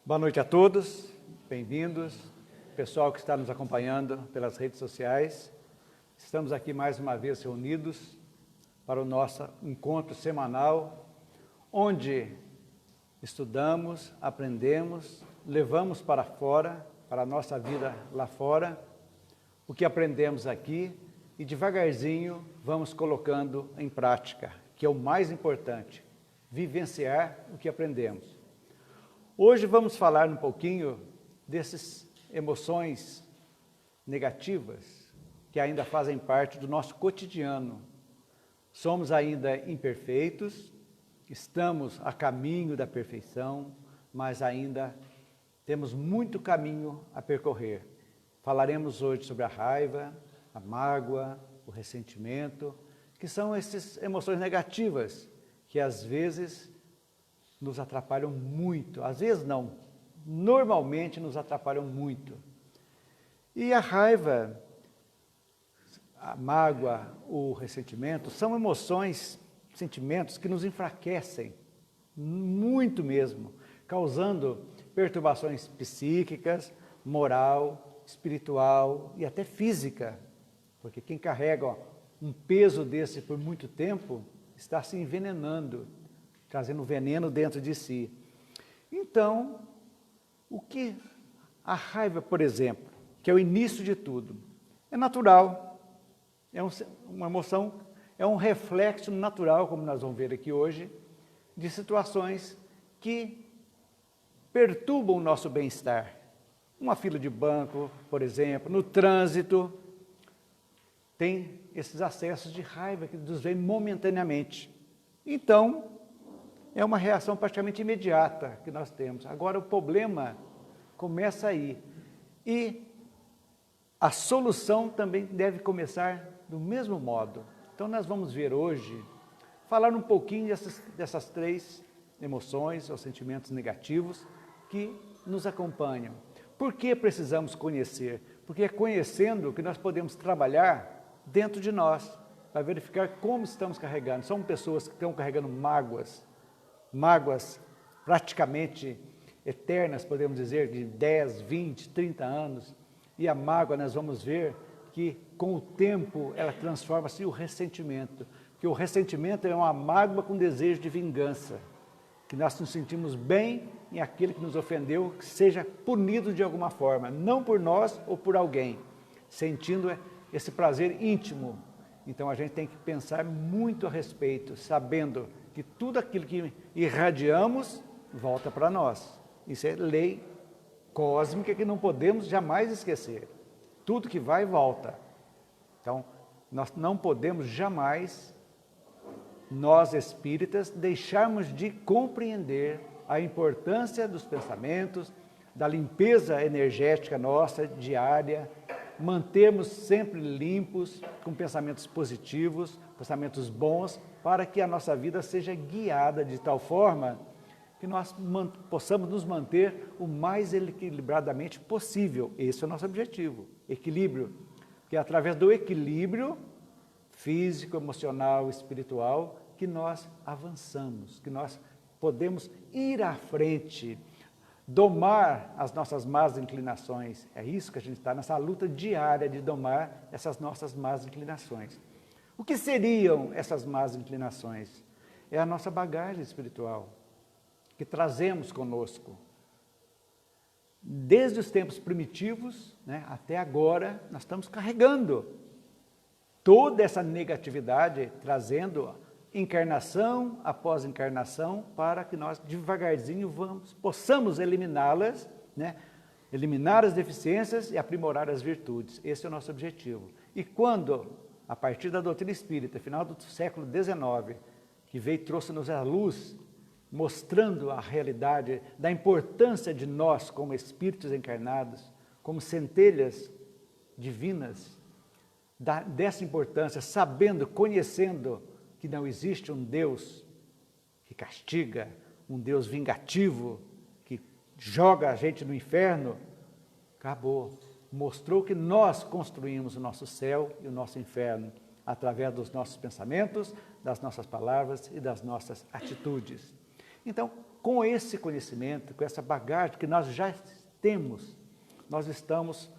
Boa noite a todos, bem-vindos, pessoal que está nos acompanhando pelas redes sociais. Estamos aqui mais uma vez reunidos para o nosso encontro semanal, onde estudamos, aprendemos, levamos para fora, para a nossa vida lá fora, o que aprendemos aqui e devagarzinho vamos colocando em prática, que é o mais importante, vivenciar o que aprendemos. Hoje vamos falar um pouquinho dessas emoções negativas que ainda fazem parte do nosso cotidiano. Somos ainda imperfeitos, estamos a caminho da perfeição, mas ainda temos muito caminho a percorrer. Falaremos hoje sobre a raiva, a mágoa, o ressentimento, que são essas emoções negativas que às vezes nos atrapalham muito, às vezes não, normalmente nos atrapalham muito. E a raiva, a mágoa, o ressentimento, são emoções, sentimentos que nos enfraquecem, muito mesmo, causando perturbações psíquicas, moral, espiritual e até física, porque quem carrega um peso desse por muito tempo está se envenenando, trazendo veneno dentro de si. Então, o que a raiva, por exemplo, que é o início de tudo, é natural, é uma emoção, é um reflexo natural, como nós vamos ver aqui hoje, de situações que perturbam o nosso bem-estar. Uma fila de banco, por exemplo, no trânsito, tem esses acessos de raiva que nos vêm momentaneamente. Então, é uma reação praticamente imediata que nós temos. Agora o problema começa aí. E a solução também deve começar do mesmo modo. Então nós vamos ver hoje, falar um pouquinho dessas três emoções ou sentimentos negativos que nos acompanham. Por que precisamos conhecer? Porque é conhecendo que nós podemos trabalhar dentro de nós, para verificar como estamos carregando. São pessoas que estão carregando mágoas praticamente eternas, podemos dizer, de 10, 20, 30 anos. E a mágoa, nós vamos ver que com o tempo ela transforma-se em ressentimento. Porque o ressentimento é uma mágoa com desejo de vingança. Que nós nos sentimos bem em aquele que nos ofendeu, que seja punido de alguma forma, não por nós ou por alguém, sentindo esse prazer íntimo. Então a gente tem que pensar muito a respeito, sabendo que tudo aquilo que irradiamos volta para nós. Isso é lei cósmica que não podemos jamais esquecer. Tudo que vai, volta. Então, nós não podemos jamais, nós espíritas, deixarmos de compreender a importância dos pensamentos, da limpeza energética nossa diária, mantermos sempre limpos, com pensamentos positivos, pensamentos bons, para que a nossa vida seja guiada de tal forma que nós possamos nos manter o mais equilibradamente possível. Esse é o nosso objetivo, equilíbrio. Porque é através do equilíbrio físico, emocional, espiritual, que nós avançamos, que nós podemos ir à frente, domar as nossas más inclinações. É isso que a gente está nessa luta diária de domar essas nossas más inclinações. O que seriam essas más inclinações? É a nossa bagagem espiritual, que trazemos conosco. Desde os tempos primitivos, até agora, nós estamos carregando toda essa negatividade, trazendo encarnação após encarnação, para que nós devagarzinho possamos eliminá-las, eliminar as deficiências e aprimorar as virtudes. Esse é o nosso objetivo. E quando, a partir da doutrina espírita, final do século XIX, que veio e trouxe-nos a luz, mostrando a realidade da importância de nós como espíritos encarnados, como centelhas divinas, dessa importância, sabendo, conhecendo que não existe um Deus que castiga, um Deus vingativo, que joga a gente no inferno, acabou. Mostrou que nós construímos o nosso céu e o nosso inferno, através dos nossos pensamentos, das nossas palavras e das nossas atitudes. Então, com esse conhecimento, com essa bagagem que nós já temos, nós estamos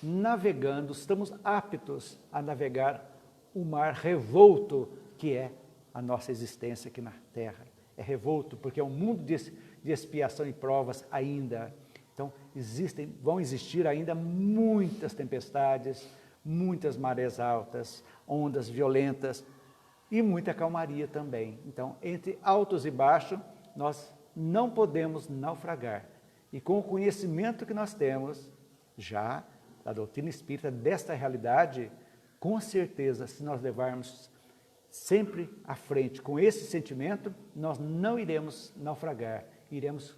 navegando, estamos aptos a navegar o mar revolto que é a nossa existência aqui na Terra. É revolto porque é um mundo de expiação e provas ainda. Então, vão existir ainda muitas tempestades, muitas marés altas, ondas violentas e muita calmaria também. Então, entre altos e baixos, nós não podemos naufragar. E com o conhecimento que nós temos, já da doutrina espírita, desta realidade, com certeza, se nós levarmos sempre à frente com esse sentimento, nós não iremos naufragar, iremos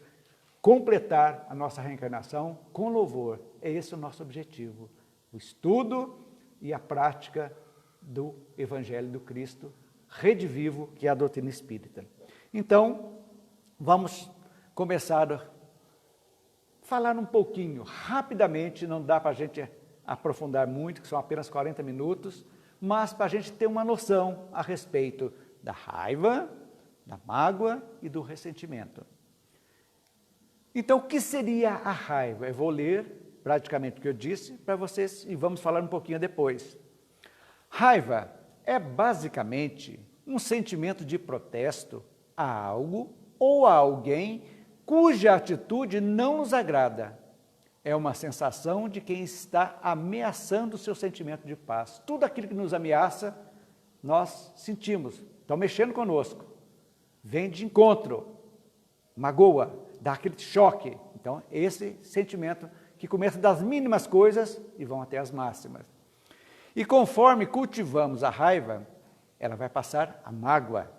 completar a nossa reencarnação com louvor. É esse o nosso objetivo, o estudo e a prática do Evangelho do Cristo, redivivo, que é a doutrina espírita. Então, vamos começar a falar um pouquinho, rapidamente, não dá para a gente aprofundar muito, que são apenas 40 minutos, mas para a gente ter uma noção a respeito da raiva, da mágoa e do ressentimento. Então, o que seria a raiva? Eu vou ler praticamente o que eu disse para vocês e vamos falar um pouquinho depois. Raiva é basicamente um sentimento de protesto a algo ou a alguém cuja atitude não nos agrada. É uma sensação de quem está ameaçando o seu sentimento de paz. Tudo aquilo que nos ameaça, nós sentimos, estão mexendo conosco. Vem de encontro, magoa, dá aquele choque. Então, esse sentimento que começa das mínimas coisas e vão até as máximas. E conforme cultivamos a raiva, ela vai passar a mágoa.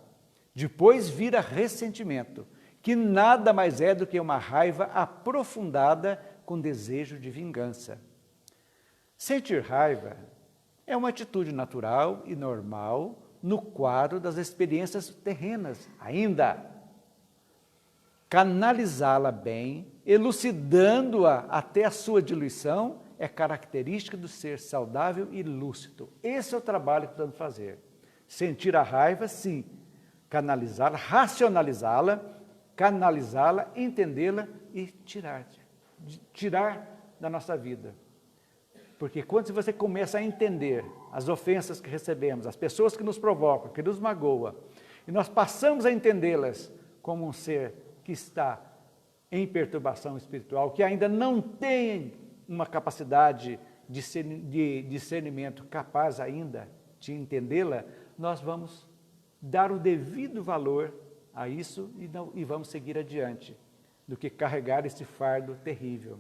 Depois vira ressentimento, que nada mais é do que uma raiva aprofundada com desejo de vingança. Sentir raiva é uma atitude natural e normal no quadro das experiências terrenas ainda. Canalizá-la bem, elucidando-a até a sua diluição, é característica do ser saudável e lúcido. Esse é o trabalho que precisamos fazer. Sentir a raiva, sim. Canalizá-la, racionalizá-la, canalizá-la, entendê-la e tirar da nossa vida. Porque quando você começa a entender as ofensas que recebemos, as pessoas que nos provocam, que nos magoam, e nós passamos a entendê-las como um ser que está em perturbação espiritual, que ainda não tem uma capacidade de discernimento capaz ainda de entendê-la, nós vamos dar o devido valor a isso e vamos seguir adiante, do que carregar esse fardo terrível.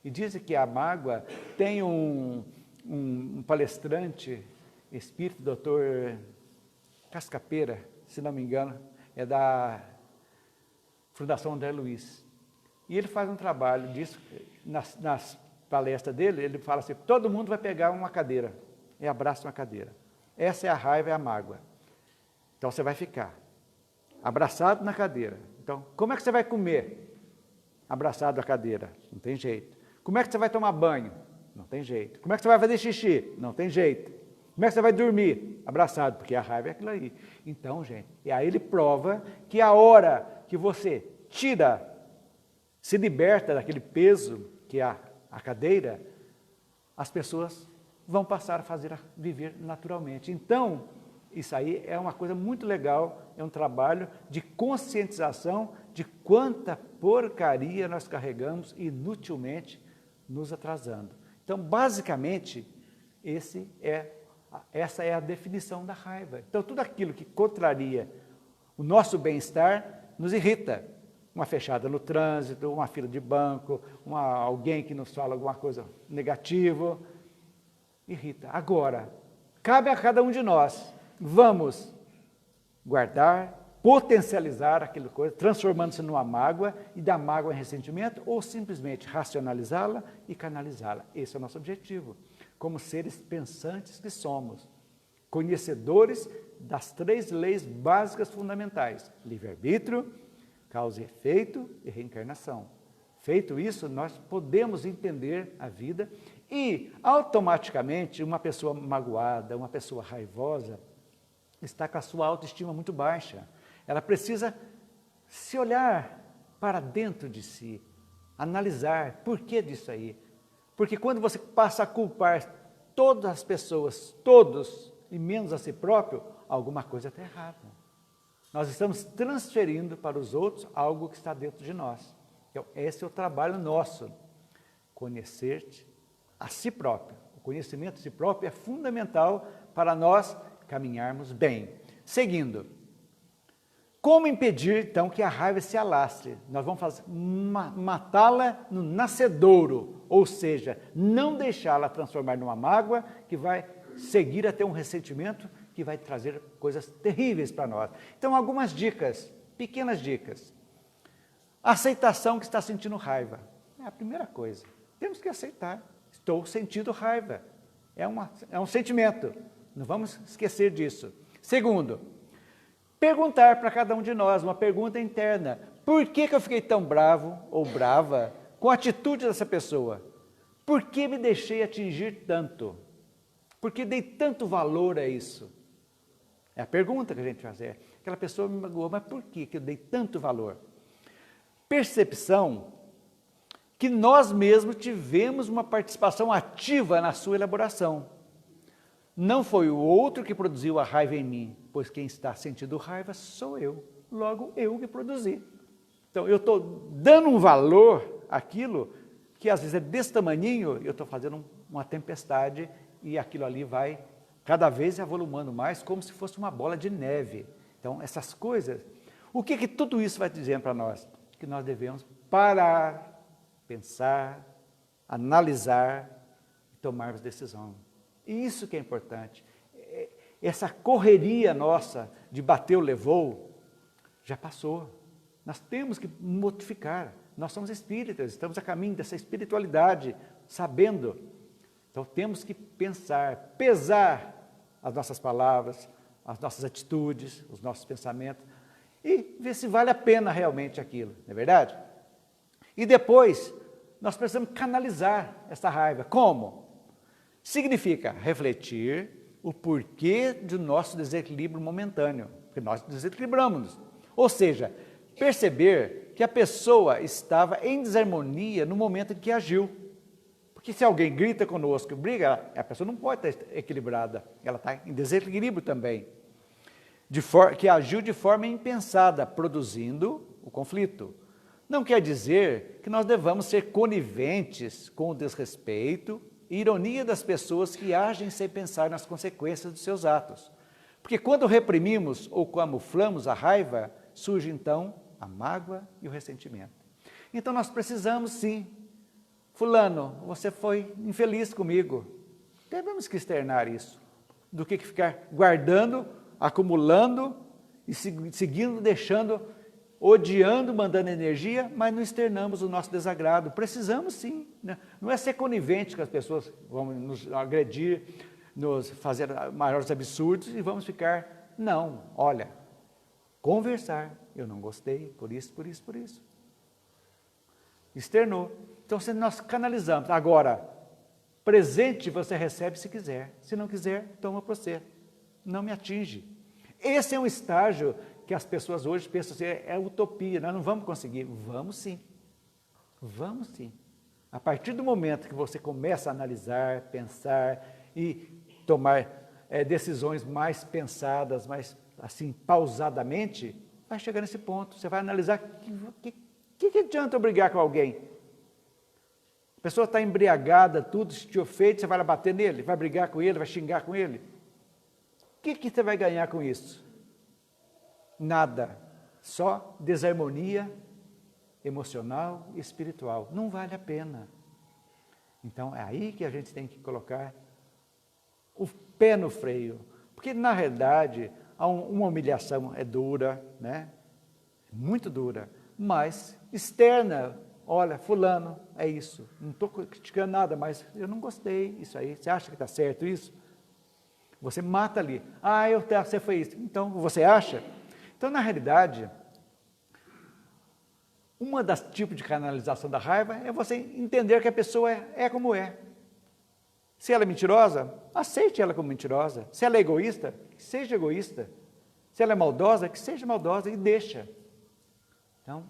E dizem que a mágoa tem um palestrante espírita, doutor Cascapeira, se não me engano, é da Fundação André Luiz. E ele faz um trabalho disso, nas palestras dele, ele fala assim, todo mundo vai pegar uma cadeira, e abraça uma cadeira. Essa é a raiva e a mágoa. Então você vai ficar abraçado na cadeira. Então, como é que você vai comer? Abraçado à cadeira, não tem jeito. Como é que você vai tomar banho? Não tem jeito. Como é que você vai fazer xixi? Não tem jeito. Como é que você vai dormir? Abraçado, porque a raiva é aquilo aí. Então, gente, e aí ele prova que a hora que você se liberta daquele peso que é a cadeira, as pessoas vão passar a viver naturalmente. Então, isso aí é uma coisa muito legal, é um trabalho de conscientização de quanta porcaria nós carregamos inutilmente nos atrasando. Então, basicamente, essa é a definição da raiva. Então, tudo aquilo que contraria o nosso bem-estar nos irrita. Uma fechada no trânsito, uma fila de banco, alguém que nos fala alguma coisa negativa, irrita. Agora, cabe a cada um de nós, vamos guardar, potencializar aquela coisa, transformando-se numa mágoa, e da mágoa em ressentimento, ou simplesmente racionalizá-la e canalizá-la. Esse é o nosso objetivo, como seres pensantes que somos, conhecedores das 3 leis básicas fundamentais, livre-arbítrio, causa e efeito e reencarnação. Feito isso, nós podemos entender a vida e, automaticamente, uma pessoa magoada, uma pessoa raivosa, está com a sua autoestima muito baixa. Ela precisa se olhar para dentro de si, analisar por que disso aí. Porque quando você passa a culpar todas as pessoas, todos, e menos a si próprio, alguma coisa está errada. Nós estamos transferindo para os outros algo que está dentro de nós. Então, esse é o trabalho nosso, conhecer-te a si próprio. O conhecimento de si próprio é fundamental para nós caminharmos bem. Seguindo, como impedir, então, que a raiva se alastre? Nós vamos matá-la no nascedouro, ou seja, não deixá-la transformar numa mágoa que vai seguir até um ressentimento que vai trazer coisas terríveis para nós. Então, algumas dicas, pequenas dicas. Aceitação que está sentindo raiva. É a primeira coisa. Temos que aceitar. Estou sentindo raiva. É um sentimento. Não vamos esquecer disso. Segundo, perguntar para cada um de nós, uma pergunta interna. Por que eu fiquei tão bravo ou brava com a atitude dessa pessoa? Por que me deixei atingir tanto? Por que dei tanto valor a isso? É a pergunta que a gente faz. Aquela pessoa me magoou, mas por que eu dei tanto valor? Percepção que nós mesmos tivemos uma participação ativa na sua elaboração. Não foi o outro que produziu a raiva em mim, pois quem está sentindo raiva sou eu, logo eu que produzi. Então eu estou dando um valor àquilo que às vezes é desse tamaninho, eu estou fazendo uma tempestade e aquilo ali vai cada vez avolumando mais, como se fosse uma bola de neve. Então essas coisas, o que tudo isso vai dizendo para nós? Que nós devemos parar, pensar, analisar e tomarmos decisão. E isso que é importante. Essa correria nossa de bateu, levou, já passou. Nós temos que modificar. Nós somos espíritas, estamos a caminho dessa espiritualidade, sabendo. Então temos que pensar, pesar as nossas palavras, as nossas atitudes, os nossos pensamentos, e ver se vale a pena realmente aquilo, não é verdade? E depois, nós precisamos canalizar essa raiva. Como? Significa refletir o porquê do nosso desequilíbrio momentâneo, porque nós desequilibramos. Ou seja, perceber que a pessoa estava em desarmonia no momento em que agiu. Porque se alguém grita conosco, briga, a pessoa não pode estar equilibrada, ela está em desequilíbrio também. Que agiu de forma impensada, produzindo o conflito. Não quer dizer que nós devamos ser coniventes com o desrespeito e ironia das pessoas que agem sem pensar nas consequências dos seus atos. Porque quando reprimimos ou camuflamos a raiva, surge então a mágoa e o ressentimento. Então nós precisamos sim, fulano, você foi infeliz comigo. Devemos que externar isso, do que ficar guardando, acumulando e seguindo, deixando, odiando, mandando energia, mas não externamos o nosso desagrado. Precisamos sim, né? Não é ser conivente com as pessoas, vamos nos agredir, nos fazer maiores absurdos e vamos ficar, não, olha, conversar, eu não gostei, por isso, por isso, por isso. Externou. Então, se nós canalizamos, agora, presente você recebe se quiser, se não quiser, toma para você. Não me atinge. Esse é um estágio que as pessoas hoje pensam assim, é utopia, nós não vamos conseguir. Vamos sim, vamos sim. A partir do momento que você começa a analisar, pensar e tomar decisões mais pensadas, mais assim, pausadamente, vai chegar nesse ponto, você vai analisar, que adianta eu brigar com alguém? A pessoa está embriagada, tudo, se te ofende, você vai lá bater nele, vai brigar com ele, vai xingar com ele. O que você vai ganhar com isso? Nada, só desarmonia emocional e espiritual. Não vale a pena. Então, é aí que a gente tem que colocar o pé no freio. Porque, na realidade, uma humilhação é dura, né? Muito dura, mas externa. Olha, fulano, é isso. Não estou criticando nada, mas eu não gostei isso aí. Você acha que está certo isso? Você mata ali. Você foi isso. Então, você acha? Então, na realidade, uma das tipos de canalização da raiva é você entender que a pessoa é como é. Se ela é mentirosa, aceite ela como mentirosa. Se ela é egoísta, que seja egoísta. Se ela é maldosa, que seja maldosa e deixa. Então,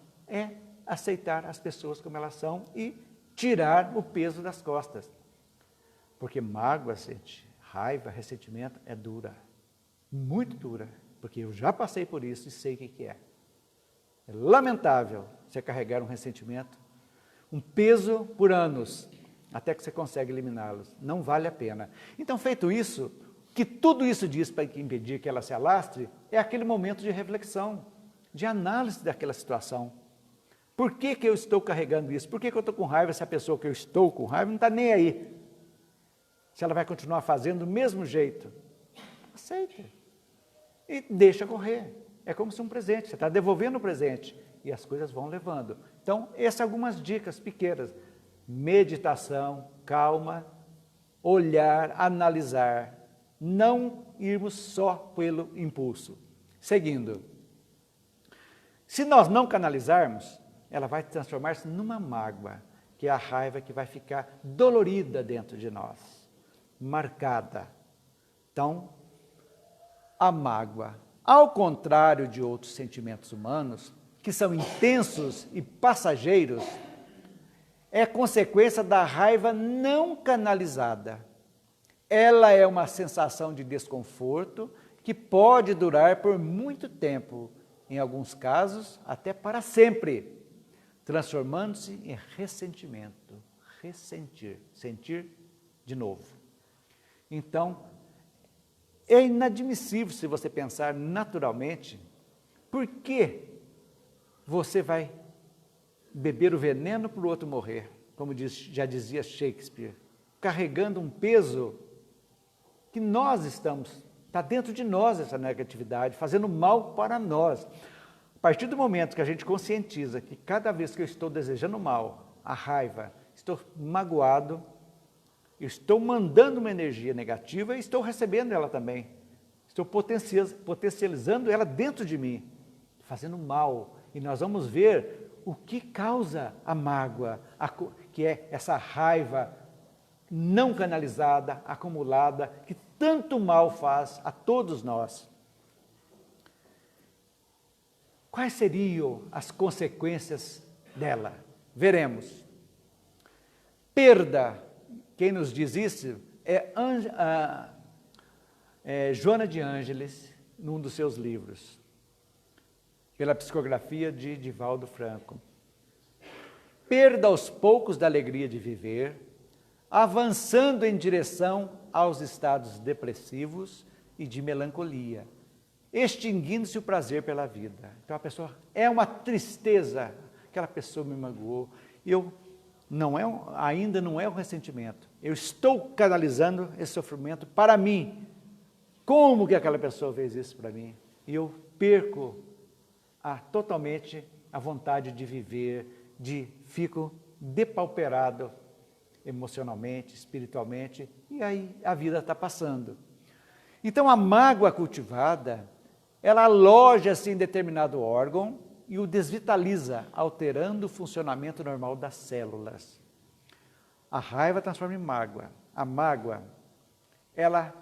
aceitar as pessoas como elas são e tirar o peso das costas. Porque mágoa, gente, raiva, ressentimento é dura, muito dura, porque eu já passei por isso e sei o que é. É lamentável você carregar um ressentimento, um peso por anos, até que você consegue eliminá-los. Não vale a pena. Então, feito isso, que tudo isso diz para impedir que ela se alastre, é aquele momento de reflexão, de análise daquela situação. Por que que eu estou carregando isso? Por que que eu estou com raiva se a pessoa que eu estou com raiva não está nem aí? Se ela vai continuar fazendo do mesmo jeito, aceita e deixa correr. É como se um presente, você está devolvendo o presente e as coisas vão levando. Então, essas são algumas dicas pequenas. Meditação, calma, olhar, analisar, não irmos só pelo impulso. Seguindo, se nós não canalizarmos, ela vai transformar-se numa mágoa, que é a raiva que vai ficar dolorida dentro de nós, marcada. Então, a mágoa, ao contrário de outros sentimentos humanos, que são intensos e passageiros, é consequência da raiva não canalizada. Ela é uma sensação de desconforto que pode durar por muito tempo, em alguns casos até para sempre, transformando-se em ressentimento, ressentir, sentir de novo. Então, é inadmissível se você pensar naturalmente, por que você vai beber o veneno para o outro morrer, como já dizia Shakespeare, carregando um peso que nós está dentro de nós essa negatividade, fazendo mal para nós. A partir do momento que a gente conscientiza que cada vez que eu estou desejando mal, a raiva, estou magoado, eu estou mandando uma energia negativa e estou recebendo ela também. Estou potencializando ela dentro de mim, fazendo mal. E nós vamos ver o que causa a mágoa, que é essa raiva não canalizada, acumulada, que tanto mal faz a todos nós. Quais seriam as consequências dela? Veremos. Perda, quem nos diz isso é Joana de Ângeles, num dos seus livros, pela psicografia de Divaldo Franco. Perda aos poucos da alegria de viver, avançando em direção aos estados depressivos e de melancolia, extinguindo-se o prazer pela vida. Então a pessoa é uma tristeza, aquela pessoa me magoou, ainda não é um ressentimento, eu estou canalizando esse sofrimento para mim. Como que aquela pessoa fez isso para mim? E eu perco totalmente a vontade de viver, fico depauperado emocionalmente, espiritualmente, e aí a vida está passando. Então a mágoa cultivada, ela aloja-se em determinado órgão e o desvitaliza, alterando o funcionamento normal das células. A raiva transforma em mágoa. A mágoa, ela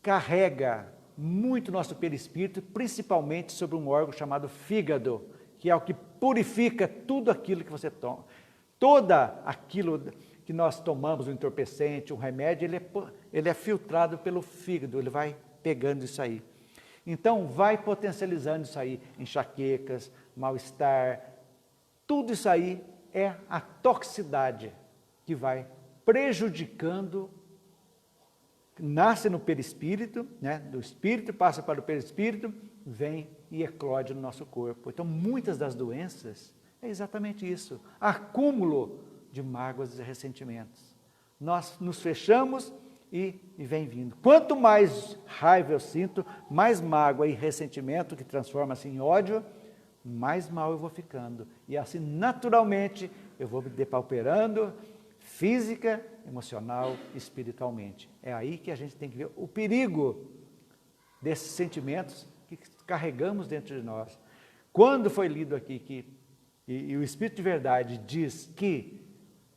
carrega muito nosso perispírito, principalmente sobre um órgão chamado fígado, que é o que purifica tudo aquilo que você toma. Toda aquilo que nós tomamos, um entorpecente, um remédio, ele é filtrado pelo fígado, ele vai pegando isso aí. Então, vai potencializando isso aí, enxaquecas, mal-estar, tudo isso aí é a toxicidade que vai prejudicando, nasce no perispírito, né? Do espírito passa para o perispírito, vem e eclode no nosso corpo. Então, muitas das doenças é exatamente isso, acúmulo de mágoas e ressentimentos. Nós nos fechamos e vem vindo. Quanto mais raiva eu sinto, mais mágoa e ressentimento, que transforma-se em ódio, mais mal eu vou ficando. E assim, naturalmente, eu vou me depauperando, física, emocional, espiritualmente. É aí que a gente tem que ver o perigo desses sentimentos que carregamos dentro de nós. Quando foi lido aqui e o Espírito de Verdade diz que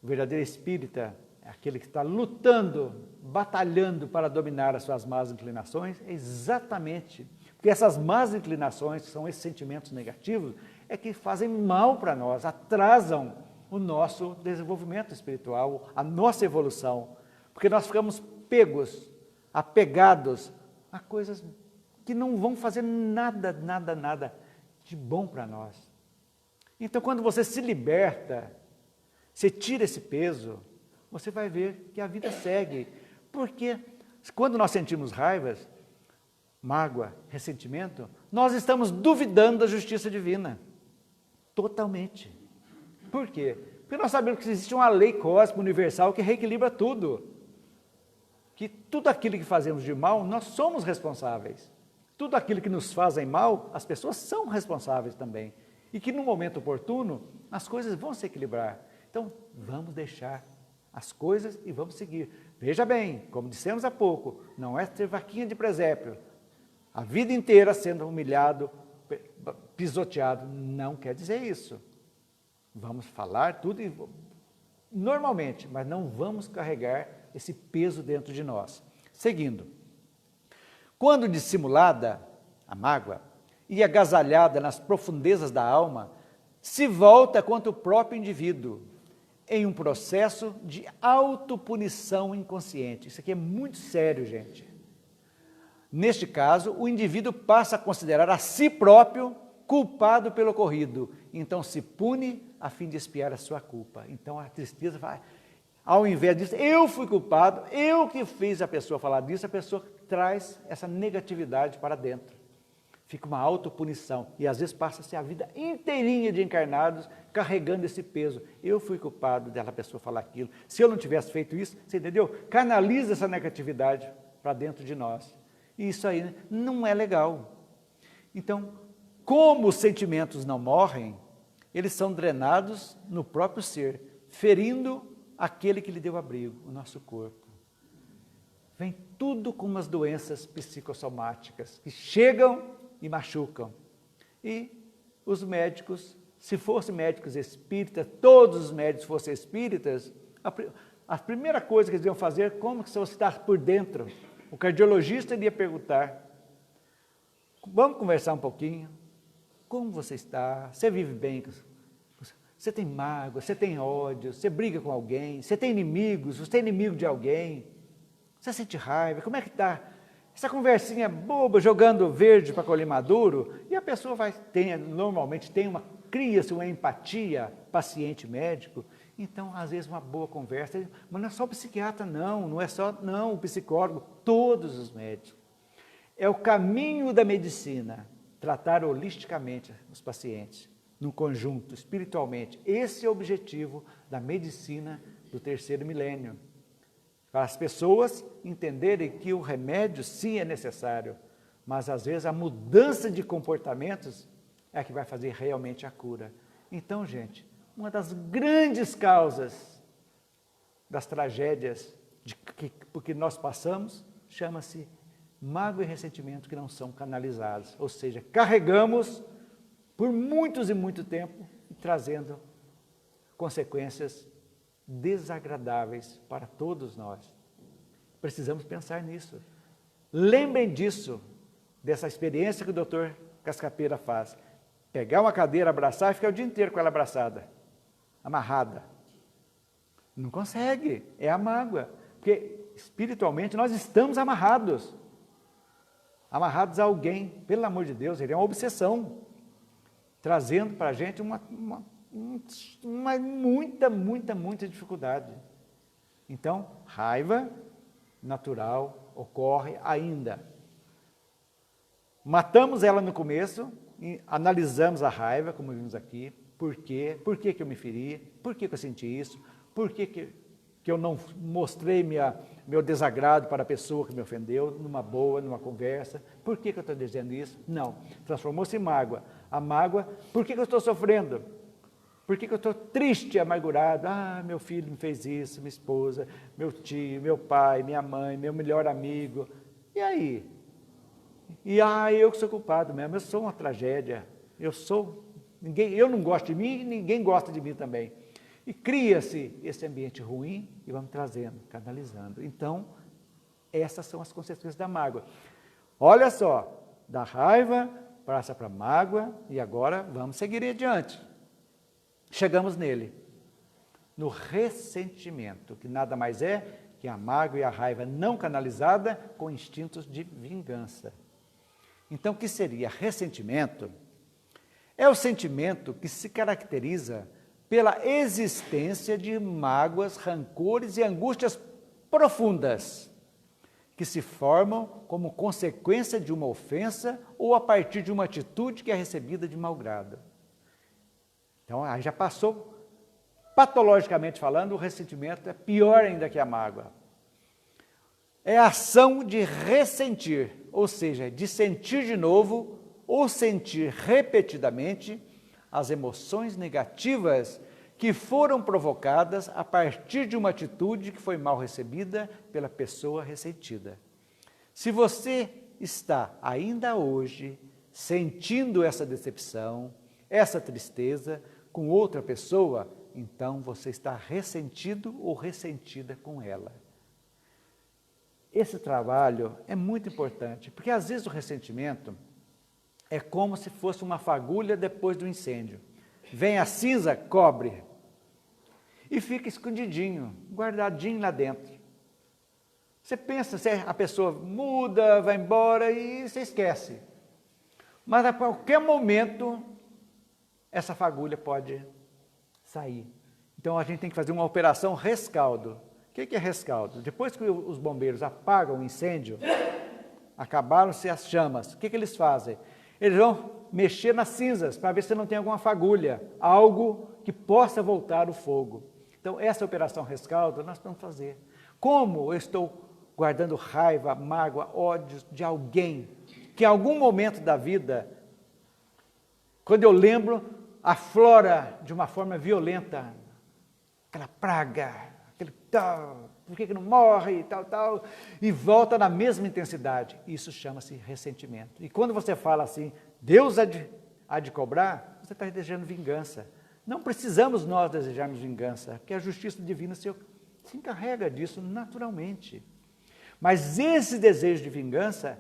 o verdadeiro espírita é aquele que está lutando, batalhando para dominar as suas más inclinações, é exatamente porque essas más inclinações, que são esses sentimentos negativos, é que fazem mal para nós, atrasam o nosso desenvolvimento espiritual, a nossa evolução, porque nós ficamos pegos, apegados a coisas que não vão fazer nada de bom para nós. Então, quando você se liberta, você tira esse peso, você vai ver que a vida segue. Porque quando nós sentimos raivas, mágoa, ressentimento, nós estamos duvidando da justiça divina. Totalmente. Por quê? Porque nós sabemos que existe uma lei cósmica universal que reequilibra tudo. Que tudo aquilo que fazemos de mal, nós somos responsáveis. Tudo aquilo que nos fazem mal, as pessoas são responsáveis também. E que no momento oportuno, as coisas vão se equilibrar. Então, vamos deixar as coisas e vamos seguir. Veja bem, como dissemos há pouco, não é ter vaquinha de presépio. A vida inteira sendo humilhado, pisoteado, não quer dizer isso. Vamos falar tudo normalmente, mas não vamos carregar esse peso dentro de nós. Seguindo. Quando dissimulada, a mágoa, e agasalhada nas profundezas da alma, se volta contra o próprio indivíduo, em um processo de autopunição inconsciente. Isso aqui é muito sério, gente. Neste caso, o indivíduo passa a considerar a si próprio culpado pelo ocorrido, então se pune a fim de expiar a sua culpa. Então a tristeza vai, ao invés disso, eu fui culpado, eu que fiz a pessoa falar disso, a pessoa traz essa negatividade para dentro. Fica uma autopunição e às vezes passa-se a vida inteirinha de encarnados carregando esse peso. Eu fui culpado dela pessoa falar aquilo. Se eu não tivesse feito isso, você entendeu? Canaliza essa negatividade para dentro de nós. E isso aí não é legal. Então, como os sentimentos não morrem, eles são drenados no próprio ser, ferindo aquele que lhe deu abrigo, o nosso corpo. Vem tudo com umas doenças psicossomáticas que chegam e machucam. E os médicos, se fossem médicos espíritas, todos os médicos fossem espíritas, a primeira coisa que eles iam fazer, como que você está por dentro? O cardiologista iria perguntar, vamos conversar um pouquinho, como você está? Você vive bem? Você tem mágoa, você tem ódio, você briga com alguém, você tem inimigos, você é inimigo de alguém, você sente raiva, como é que está? Essa conversinha boba, jogando verde para colher maduro, e a pessoa normalmente cria-se uma empatia paciente-médico, então, às vezes, uma boa conversa, mas não é só o psiquiatra, não é só o psicólogo, todos os médicos. É o caminho da medicina, tratar holisticamente os pacientes, no conjunto, espiritualmente. Esse é o objetivo da medicina do terceiro milênio. Para as pessoas entenderem que o remédio sim é necessário, mas às vezes a mudança de comportamentos é que vai fazer realmente a cura. Então, gente, uma das grandes causas das tragédias porque nós passamos chama-se mágoa e ressentimento que não são canalizados, ou seja, carregamos por muitos e muito tempo, trazendo consequências desagradáveis para todos nós. Precisamos pensar nisso. Lembrem disso, dessa experiência que o doutor Cascapeira faz. Pegar uma cadeira, abraçar e ficar o dia inteiro com ela abraçada, amarrada. Não consegue, é a mágoa. Porque espiritualmente nós estamos amarrados. Amarrados a alguém, pelo amor de Deus, ele é uma obsessão. Trazendo para a gente muita dificuldade. Então, raiva natural ocorre ainda. Matamos ela no começo, analisamos a raiva, como vimos aqui, por quê? Por que eu me feri? Por que eu senti isso? Por que eu não mostrei meu desagrado para a pessoa que me ofendeu, numa boa, numa conversa? Por que eu estou dizendo isso? Não, transformou-se em mágoa. A mágoa, por que eu estou sofrendo? Por que eu estou triste, amargurado? Ah, meu filho me fez isso, minha esposa, meu tio, meu pai, minha mãe, meu melhor amigo. E aí? Eu que sou culpado mesmo, eu sou uma tragédia. Eu não gosto de mim e ninguém gosta de mim também. E cria-se esse ambiente ruim e vamos trazendo, canalizando. Então, essas são as consequências da mágoa. Olha só, da raiva passa para a mágoa e agora vamos seguir adiante. Chegamos nele, no ressentimento, que nada mais é que a mágoa e a raiva não canalizada com instintos de vingança. Então, o que seria ressentimento? É o sentimento que se caracteriza pela existência de mágoas, rancores e angústias profundas, que se formam como consequência de uma ofensa ou a partir de uma atitude que é recebida de mau grado. Então, aí já passou, patologicamente falando, o ressentimento é pior ainda que a mágoa. É a ação de ressentir, ou seja, de sentir de novo ou sentir repetidamente as emoções negativas que foram provocadas a partir de uma atitude que foi mal recebida pela pessoa ressentida. Se você está ainda hoje sentindo essa decepção, essa tristeza com outra pessoa, então você está ressentido ou ressentida com ela. Esse trabalho é muito importante, porque às vezes o ressentimento é como se fosse uma fagulha depois do incêndio. Vem a cinza, cobre, e fica escondidinho, guardadinho lá dentro. Você pensa, a pessoa muda, vai embora e você esquece. Mas a qualquer momento, essa fagulha pode sair. Então a gente tem que fazer uma operação rescaldo. O que é rescaldo? Depois que os bombeiros apagam o incêndio, acabaram-se as chamas, o que eles fazem? Eles vão mexer nas cinzas para ver se não tem alguma fagulha, algo que possa voltar o fogo. Então, essa operação rescaldo nós vamos fazer. Como eu estou guardando raiva, mágoa, ódio de alguém, que em algum momento da vida, quando eu lembro, aflora de uma forma violenta, aquela praga, aquele tal, por que não morre e tal, e volta na mesma intensidade. Isso chama-se ressentimento. E quando você fala assim, Deus há de cobrar, você está desejando vingança. Não precisamos nós desejarmos vingança, porque a justiça divina se encarrega disso naturalmente. Mas esse desejo de vingança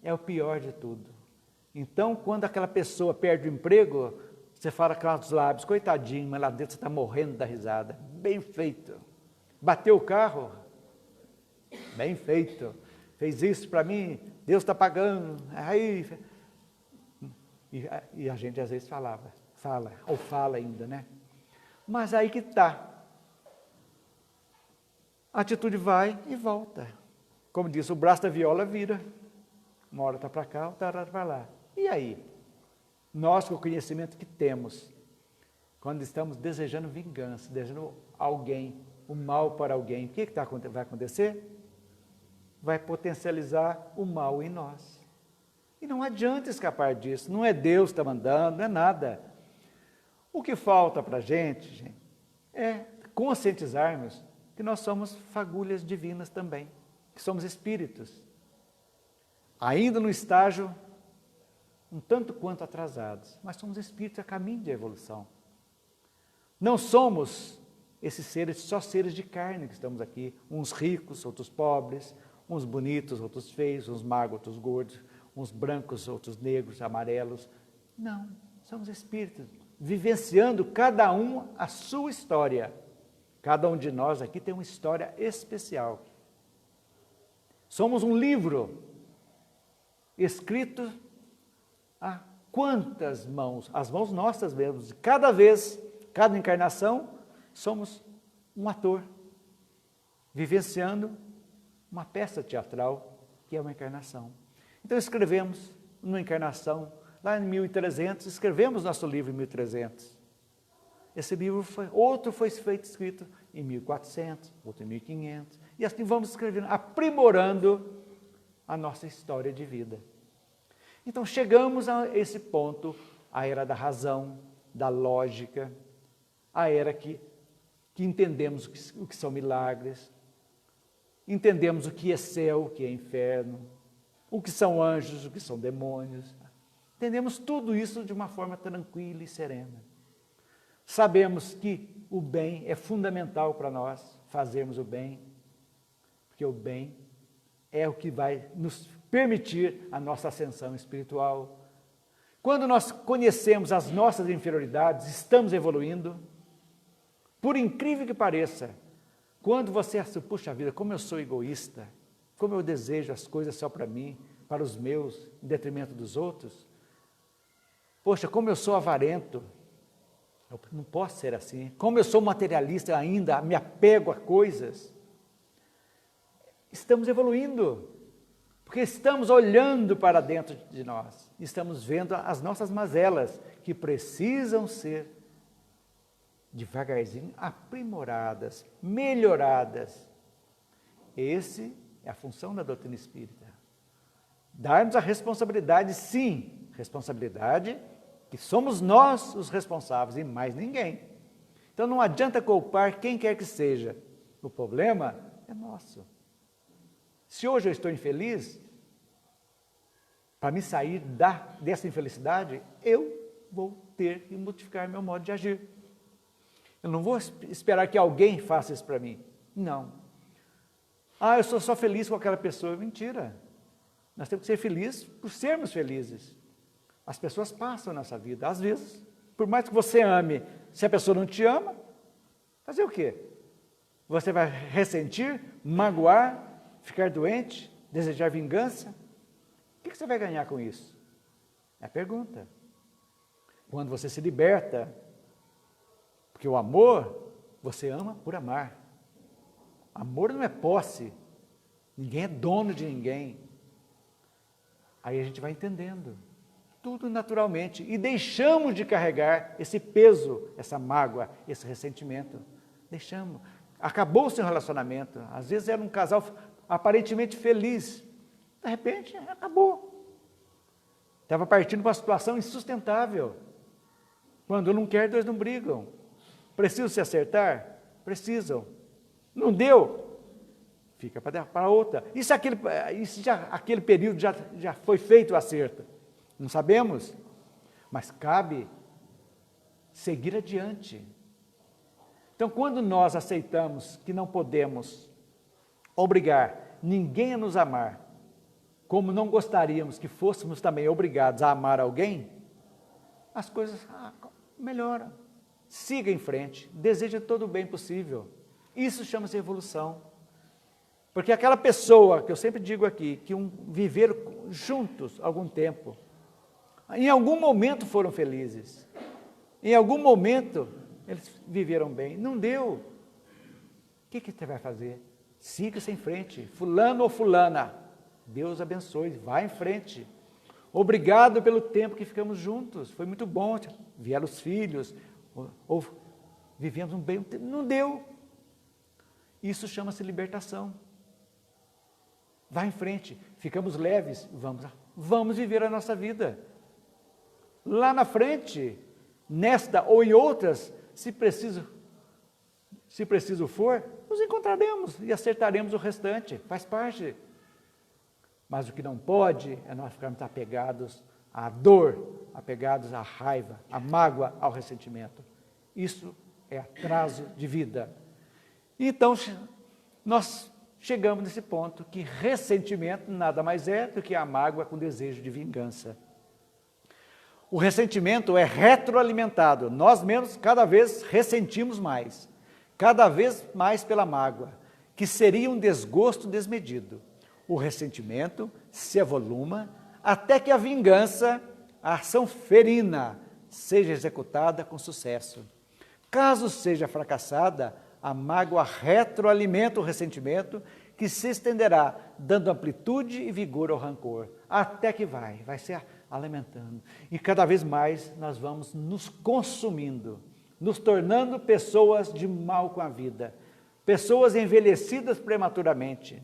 é o pior de tudo. Então, quando aquela pessoa perde o emprego, você fala com os lábios, coitadinho, mas lá dentro você está morrendo da risada. Bem feito. Bateu o carro? Bem feito. Fez isso para mim? Deus está pagando. Aí, e a gente às vezes fala ainda, né? Mas aí que está. A atitude vai e volta. Como diz, o braço da viola vira. Uma hora está para cá, outra hora para lá. E aí? Nós, com o conhecimento que temos, quando estamos desejando vingança, desejando alguém, o mal para alguém, o que vai acontecer? Vai potencializar o mal em nós. E não adianta escapar disso. Não é Deus que está mandando, não é nada. O que falta para a gente, é conscientizarmos que nós somos fagulhas divinas também, que somos espíritos, ainda no estágio um tanto quanto atrasados, mas somos espíritos a caminho de evolução. Não somos esses seres, só seres de carne que estamos aqui, uns ricos, outros pobres, uns bonitos, outros feios, uns magros, outros gordos, uns brancos, outros negros, amarelos. Não, somos espíritos, vivenciando cada um a sua história. Cada um de nós aqui tem uma história especial. Somos um livro escrito a quantas mãos? As mãos nossas mesmos. Cada vez, cada encarnação, somos um ator, vivenciando uma peça teatral, que é uma encarnação. Então escrevemos uma encarnação, lá em 1300, escrevemos nosso livro em 1300. Esse livro outro foi escrito em 1400, outro em 1500, e assim vamos escrevendo, aprimorando a nossa história de vida. Então chegamos a esse ponto, a era da razão, da lógica, a era que entendemos o que são milagres, entendemos o que é céu, o que é inferno, o que são anjos, o que são demônios. Entendemos tudo isso de uma forma tranquila e serena. Sabemos que o bem é fundamental para nós fazermos o bem, porque o bem é o que vai nos permitir a nossa ascensão espiritual. Quando nós conhecemos as nossas inferioridades, estamos evoluindo. Por incrível que pareça, quando você acha, puxa vida, como eu sou egoísta, como eu desejo as coisas só para mim, para os meus, em detrimento dos outros. Poxa, como eu sou avarento, eu não posso ser assim. Como eu sou materialista ainda, me apego a coisas. Estamos evoluindo, porque estamos olhando para dentro de nós, estamos vendo as nossas mazelas, que precisam ser devagarzinho aprimoradas, melhoradas. Essa é a função da doutrina espírita. Dar-nos a responsabilidade, sim, responsabilidade que somos nós os responsáveis e mais ninguém. Então não adianta culpar quem quer que seja, o problema é nosso. Se hoje eu estou infeliz, para me sair dessa infelicidade, eu vou ter que modificar meu modo de agir. Eu não vou esperar que alguém faça isso para mim. Não. Eu sou só feliz com aquela pessoa. Mentira. Nós temos que ser felizes por sermos felizes. As pessoas passam nessa vida. Às vezes, por mais que você ame, se a pessoa não te ama, fazer o quê? Você vai ressentir, magoar, ficar doente, desejar vingança? O que você vai ganhar com isso? É a pergunta. Quando você se liberta, porque o amor, você ama por amar. Amor não é posse. Ninguém é dono de ninguém. Aí a gente vai entendendo. Tudo naturalmente. E deixamos de carregar esse peso, essa mágoa, esse ressentimento. Deixamos. Acabou o seu relacionamento. Às vezes era um casal aparentemente feliz. De repente, acabou. Estava partindo para uma situação insustentável. Quando um não quer, dois não brigam. Precisam se acertar? Precisam. Não deu? Fica para outra. E se aquele período já foi feito o acerto? Não sabemos. Mas cabe seguir adiante. Então, quando nós aceitamos que não podemos obrigar ninguém a nos amar, como não gostaríamos que fôssemos também obrigados a amar alguém, as coisas melhoram. Siga em frente, deseje todo o bem possível. Isso chama-se evolução. Porque aquela pessoa, que eu sempre digo aqui, que viveram juntos algum tempo, em algum momento foram felizes, em algum momento eles viveram bem, não deu. O que você vai fazer? Siga-se em frente, fulano ou fulana, Deus abençoe, vá em frente. Obrigado pelo tempo que ficamos juntos, foi muito bom, vieram os filhos, ou vivemos um bem, não deu. Isso chama-se libertação. Vá em frente, ficamos leves, vamos viver a nossa vida. Lá na frente, nesta ou em outras, se preciso for, nos encontraremos e acertaremos o restante, faz parte. Mas o que não pode é nós ficarmos apegados à dor, apegados à raiva, à mágoa, ao ressentimento. Isso é atraso de vida. Então, nós chegamos nesse ponto que ressentimento nada mais é do que a mágoa com desejo de vingança. O ressentimento é retroalimentado. Nós mesmos cada vez ressentimos mais, cada vez mais pela mágoa, que seria um desgosto desmedido. O ressentimento se avoluma até que a vingança, a ação ferina, seja executada com sucesso. Caso seja fracassada, a mágoa retroalimenta o ressentimento, que se estenderá, dando amplitude e vigor ao rancor, até que vai se alimentando. E cada vez mais nós vamos nos consumindo, nos tornando pessoas de mal com a vida, pessoas envelhecidas prematuramente,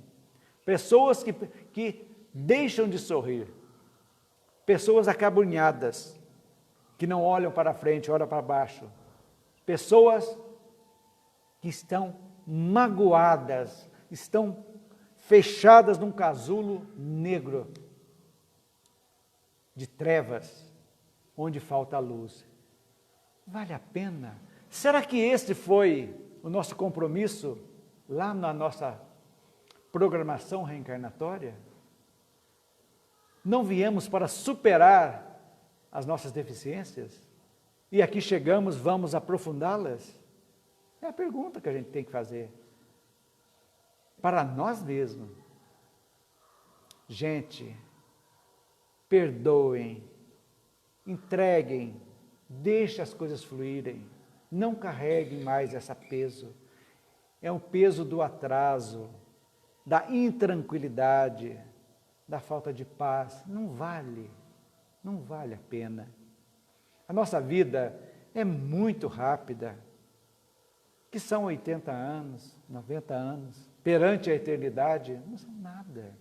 pessoas que deixam de sorrir, pessoas acabunhadas, que não olham para frente, olham para baixo, pessoas que estão magoadas, estão fechadas num casulo negro de trevas, onde falta a luz. Vale a pena? Será que este foi o nosso compromisso lá na nossa programação reencarnatória? Não viemos para superar as nossas deficiências? E aqui chegamos, vamos aprofundá-las? É a pergunta que a gente tem que fazer. Para nós mesmos. Gente, perdoem, entreguem, deixem as coisas fluírem, não carreguem mais esse peso. É um peso do atraso, da intranquilidade, da falta de paz. Não vale a pena. A nossa vida é muito rápida, que são 80 anos, 90 anos, perante a eternidade, não são nada.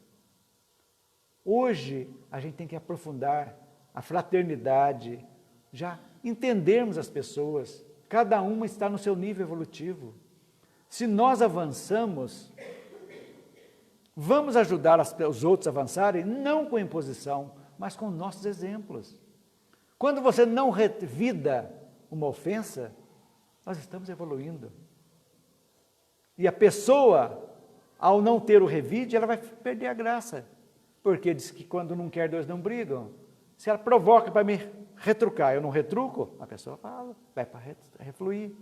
Hoje, a gente tem que aprofundar a fraternidade, já entendermos as pessoas, cada uma está no seu nível evolutivo. Se nós avançamos, vamos ajudar os outros a avançarem, não com imposição, mas com nossos exemplos. Quando você não revida uma ofensa, nós estamos evoluindo. E a pessoa, ao não ter o revide, ela vai perder a graça. Porque diz que quando não quer, dois não brigam. Se ela provoca para me retrucar, eu não retruco, a pessoa fala, vai para refluir.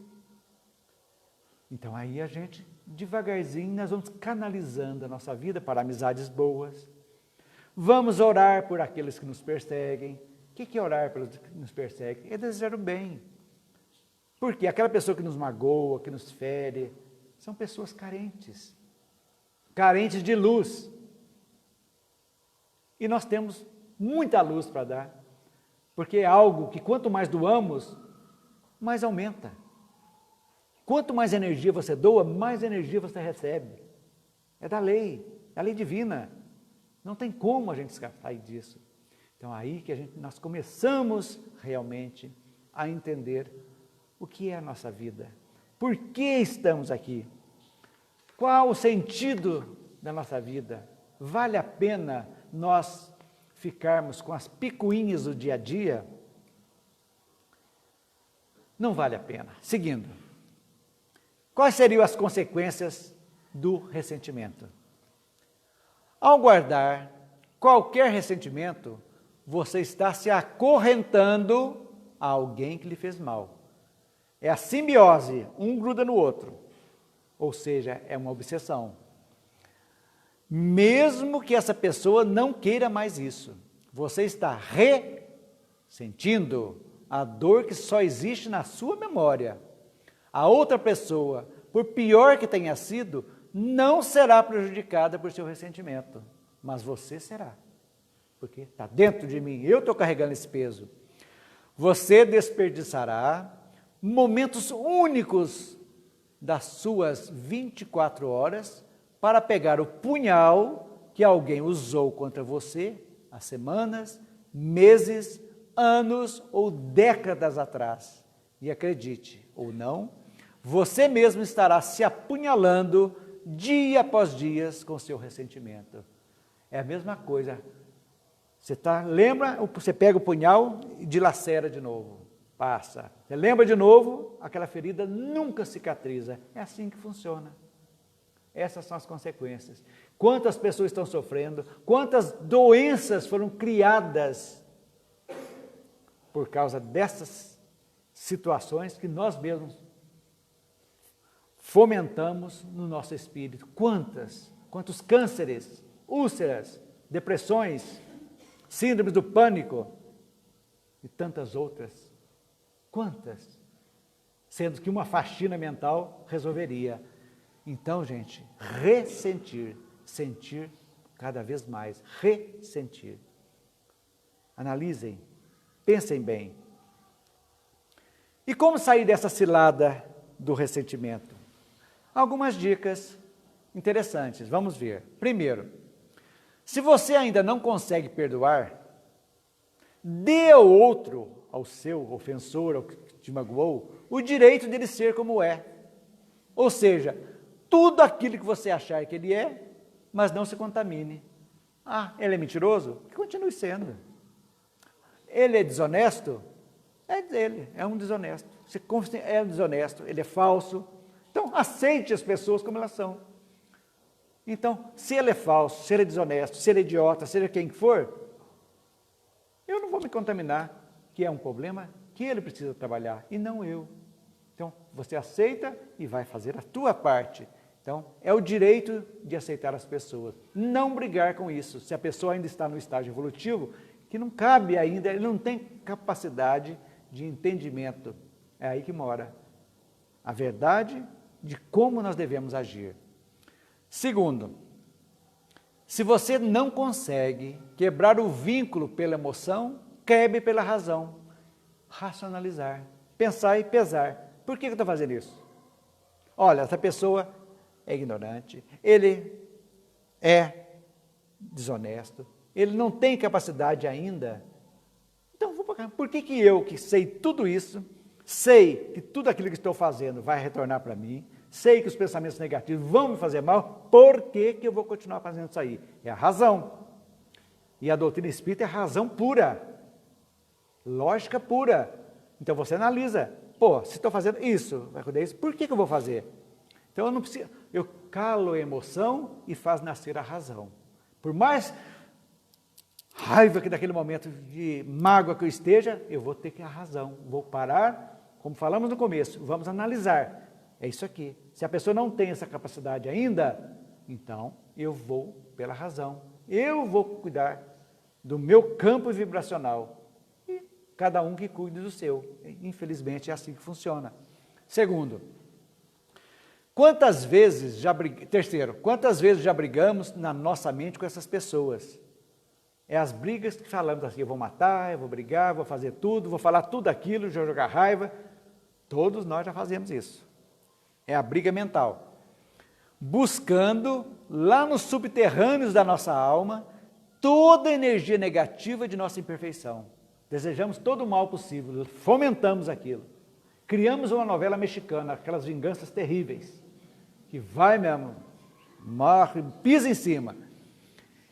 Então aí a gente, devagarzinho, nós vamos canalizando a nossa vida para amizades boas. Vamos orar por aqueles que nos perseguem. O que é orar pelos que nos perseguem? É desejar o bem. Porque aquela pessoa que nos magoa, que nos fere, são pessoas carentes. Carentes de luz. E nós temos muita luz para dar. Porque é algo que quanto mais doamos, mais aumenta. Quanto mais energia você doa, mais energia você recebe. É da lei, é a lei divina. Não tem como a gente escapar disso. Então, aí que nós começamos realmente a entender o que é a nossa vida. Por que estamos aqui? Qual o sentido da nossa vida? Vale a pena nós ficarmos com as picuinhas do dia a dia? Não vale a pena. Seguindo. Quais seriam as consequências do ressentimento? Ao guardar qualquer ressentimento, você está se acorrentando a alguém que lhe fez mal. É a simbiose, um gruda no outro. Ou seja, é uma obsessão. Mesmo que essa pessoa não queira mais isso, você está ressentindo a dor que só existe na sua memória. A outra pessoa, por pior que tenha sido, não será prejudicada por seu ressentimento, mas você será, porque está dentro de mim, eu estou carregando esse peso. Você desperdiçará momentos únicos das suas 24 horas para pegar o punhal que alguém usou contra você há semanas, meses, anos ou décadas atrás. E acredite, ou não, você mesmo estará se apunhalando dia após dia com seu ressentimento. É a mesma coisa. Lembra, você pega o punhal e dilacera de novo. Passa. Você lembra de novo, aquela ferida nunca cicatriza. É assim que funciona. Essas são as consequências. Quantas pessoas estão sofrendo, quantas doenças foram criadas por causa dessas situações que nós mesmos fomentamos no nosso espírito. Quantos cânceres, úlceras, depressões, síndromes do pânico e tantas outras. Quantas? Sendo que uma faxina mental resolveria. Então, gente, sentir cada vez mais, ressentir. Analisem, pensem bem. E como sair dessa cilada do ressentimento? Algumas dicas interessantes, vamos ver. Primeiro, se você ainda não consegue perdoar, dê ao outro, ao seu ofensor, ao que te magoou, o direito dele ser como é. Ou seja, tudo aquilo que você achar que ele é, mas não se contamine. Ah, ele é mentiroso? Que continue sendo. Ele é desonesto? É dele, é um desonesto. É um desonesto, ele é falso. Então, aceite as pessoas como elas são. Então, se ele é falso, se ele é desonesto, se ele é idiota, seja quem for, eu não vou me contaminar. que é um problema que ele precisa trabalhar e não eu. Então, você aceita e vai fazer a tua parte. Então, é o direito de aceitar as pessoas. Não brigar com isso. Se a pessoa ainda está no estágio evolutivo, que não cabe ainda, ele não tem capacidade de entendimento. É aí que mora a verdade de como nós devemos agir. Segundo, se você não consegue quebrar o vínculo pela emoção, quebre pela razão. Racionalizar, pensar e pesar. Por que eu estou fazendo isso? Olha, essa pessoa é ignorante, ele é desonesto, ele não tem capacidade ainda. Então, por que eu, que sei tudo isso, sei que tudo aquilo que estou fazendo vai retornar para mim, sei que os pensamentos negativos vão me fazer mal, por que eu vou continuar fazendo isso aí? É a razão. E a doutrina espírita é razão pura, lógica pura. Então você analisa, se estou fazendo isso, vai acontecer isso, por que eu vou fazer? Então eu não preciso, eu calo a emoção e faço nascer a razão. Por mais raiva que naquele momento de mágoa que eu esteja, eu vou ter que a razão, vou parar, como falamos no começo, vamos analisar. É isso aqui. Se a pessoa não tem essa capacidade ainda, então eu vou pela razão. Eu vou cuidar do meu campo vibracional. E cada um que cuide do seu. Infelizmente é assim que funciona. Segundo, terceiro, quantas vezes já brigamos na nossa mente com essas pessoas? É as brigas que falamos assim, eu vou matar, eu vou brigar, vou fazer tudo, vou falar tudo aquilo, vou jogar raiva. Todos nós já fazemos isso. É a briga mental. Buscando, lá nos subterrâneos da nossa alma, toda a energia negativa de nossa imperfeição. Desejamos todo o mal possível, fomentamos aquilo. Criamos uma novela mexicana, aquelas vinganças terríveis, que vai mesmo, morre, pisa em cima.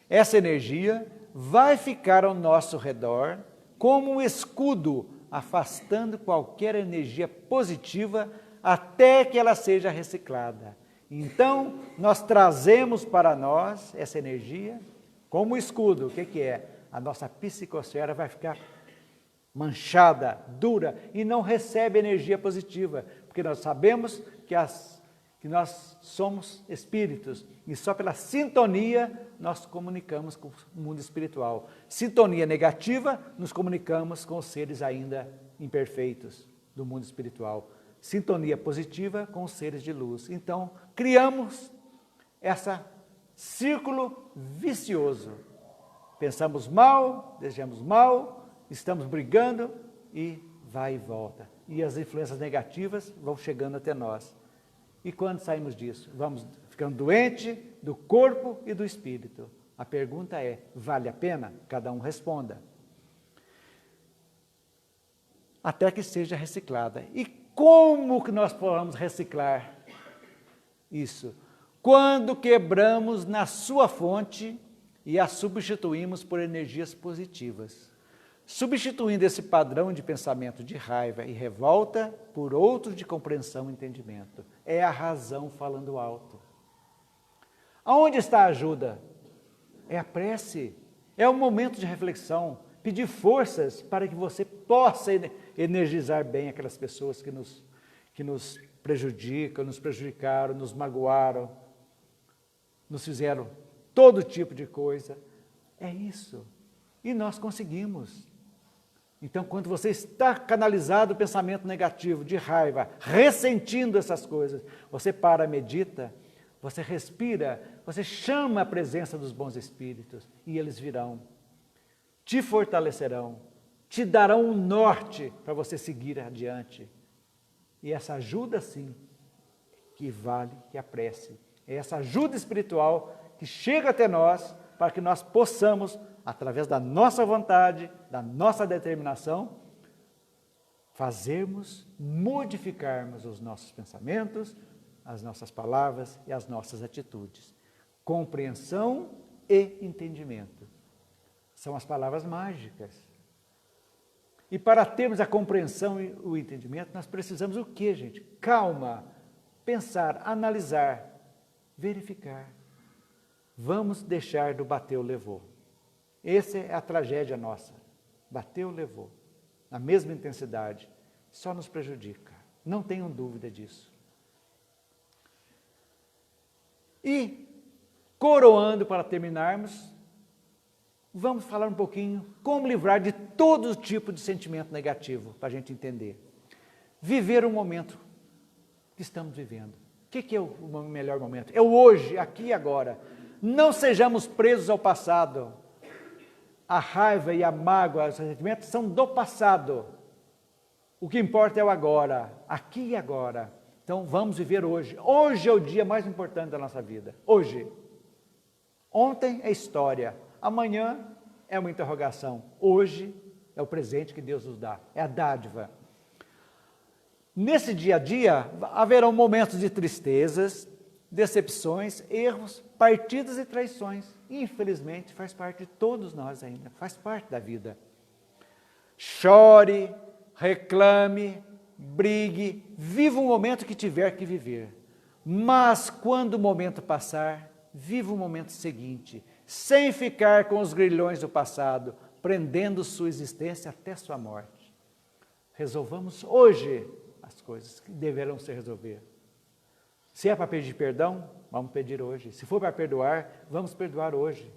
Essa energia vai ficar ao nosso redor como um escudo, afastando qualquer energia positiva até que ela seja reciclada. Então, nós trazemos para nós essa energia como escudo. O que é? A nossa psicosfera vai ficar manchada, dura, e não recebe energia positiva, porque nós sabemos que nós somos espíritos, e só pela sintonia nós comunicamos com o mundo espiritual. Sintonia negativa, nos comunicamos com os seres ainda imperfeitos do mundo espiritual. Sintonia positiva com os seres de luz. Então, criamos esse círculo vicioso. Pensamos mal, desejamos mal, estamos brigando e vai e volta. E as influências negativas vão chegando até nós. E quando saímos disso? Vamos ficando doentes do corpo e do espírito. A pergunta é, vale a pena? Cada um responda. Até que seja reciclada. E como que nós podemos reciclar isso? Quando quebramos na sua fonte e a substituímos por energias positivas. Substituindo esse padrão de pensamento de raiva e revolta por outro de compreensão e entendimento. É a razão falando alto. Aonde está a ajuda? É a prece. É o momento de reflexão. Pedir forças para que você possa energizar bem aquelas pessoas que nos prejudicam, nos prejudicaram, nos magoaram, nos fizeram todo tipo de coisa. É isso. E nós conseguimos. Então, quando você está canalizado o pensamento negativo, de raiva, ressentindo essas coisas, você para, medita, você respira, você chama a presença dos bons espíritos e eles virão, te fortalecerão, te darão um norte para você seguir adiante. E essa ajuda, sim, que vale que a prece. É essa ajuda espiritual que chega até nós para que nós possamos, através da nossa vontade, da nossa determinação, modificarmos os nossos pensamentos, as nossas palavras e as nossas atitudes. Compreensão e entendimento. São as palavras mágicas. E para termos a compreensão e o entendimento, nós precisamos o quê, gente? Calma, pensar, analisar, verificar. Vamos deixar do bateu, levou. Essa é a tragédia nossa. Bateu, levou. na mesma intensidade, só nos prejudica. Não tenham dúvida disso. E, coroando para terminarmos, vamos falar um pouquinho como livrar de todo tipo de sentimento negativo, para a gente entender. Viver o momento que estamos vivendo. O que é o melhor momento? É o hoje, aqui e agora. Não sejamos presos ao passado. A raiva e a mágoa, os ressentimentos são do passado. O que importa é o agora, aqui e agora. Então vamos viver hoje. Hoje é o dia mais importante da nossa vida. Hoje. Ontem é história. Amanhã é uma interrogação. Hoje é o presente que Deus nos dá. É a dádiva. Nesse dia a dia, haverão momentos de tristezas, decepções, erros, partidas e traições. Infelizmente, faz parte de todos nós ainda, faz parte da vida. Chore, reclame, brigue, viva o momento que tiver que viver. Mas, quando o momento passar, viva o momento seguinte, sem ficar com os grilhões do passado, prendendo sua existência até sua morte. Resolvamos hoje as coisas que deverão se resolver. Se é para pedir perdão, vamos pedir hoje. Se for para perdoar, vamos perdoar hoje.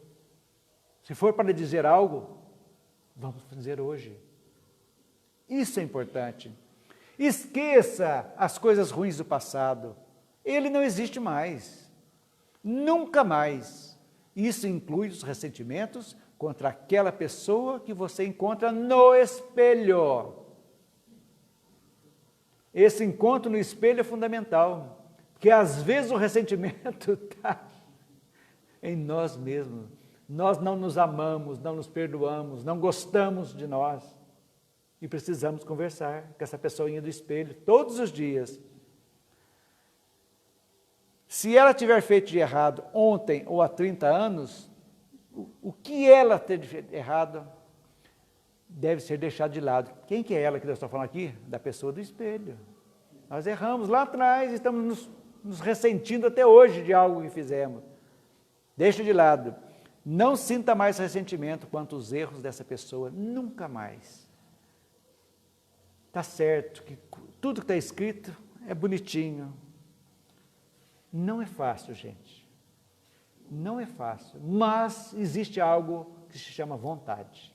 Se for para dizer algo, vamos dizer hoje. Isso é importante. Esqueça as coisas ruins do passado. Ele não existe mais. Nunca mais. Isso inclui os ressentimentos contra aquela pessoa que você encontra no espelho. Esse encontro no espelho é fundamental. Porque às vezes o ressentimento está em nós mesmos. Nós não nos amamos, não nos perdoamos, não gostamos de nós. E precisamos conversar com essa pessoinha do espelho todos os dias. Se ela tiver feito de errado ontem ou há 30 anos, o que ela ter feito errado deve ser deixado de lado. Quem que é ela que eu estou falando aqui? Da pessoa do espelho. Nós erramos lá atrás, estamos nos ressentindo até hoje de algo que fizemos. Deixa de lado. Não sinta mais ressentimento quanto os erros dessa pessoa, nunca mais. Está certo que tudo que está escrito é bonitinho. Não é fácil, gente. Não é fácil, mas existe algo que se chama vontade.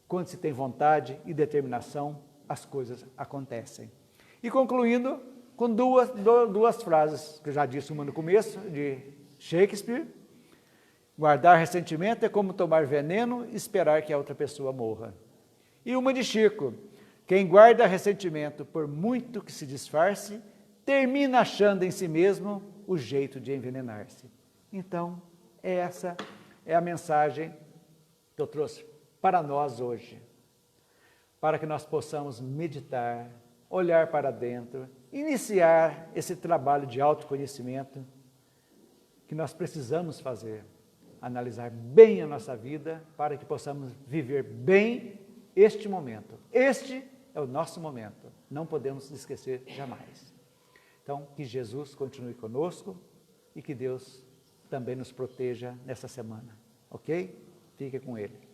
Quando se tem vontade e determinação, as coisas acontecem. E concluindo com duas frases, que eu já disse uma no começo, de Shakespeare. Guardar ressentimento é como tomar veneno e esperar que a outra pessoa morra. E uma de Chico. Quem guarda ressentimento, por muito que se disfarce, termina achando em si mesmo o jeito de envenenar-se. Então, essa é a mensagem que eu trouxe para nós hoje, para que nós possamos meditar, olhar para dentro, iniciar esse trabalho de autoconhecimento que nós precisamos fazer, analisar bem a nossa vida para que possamos viver bem este momento. Este é o nosso momento, não podemos esquecer jamais. Então, que Jesus continue conosco e que Deus também nos proteja nessa semana, ok? Fique com Ele.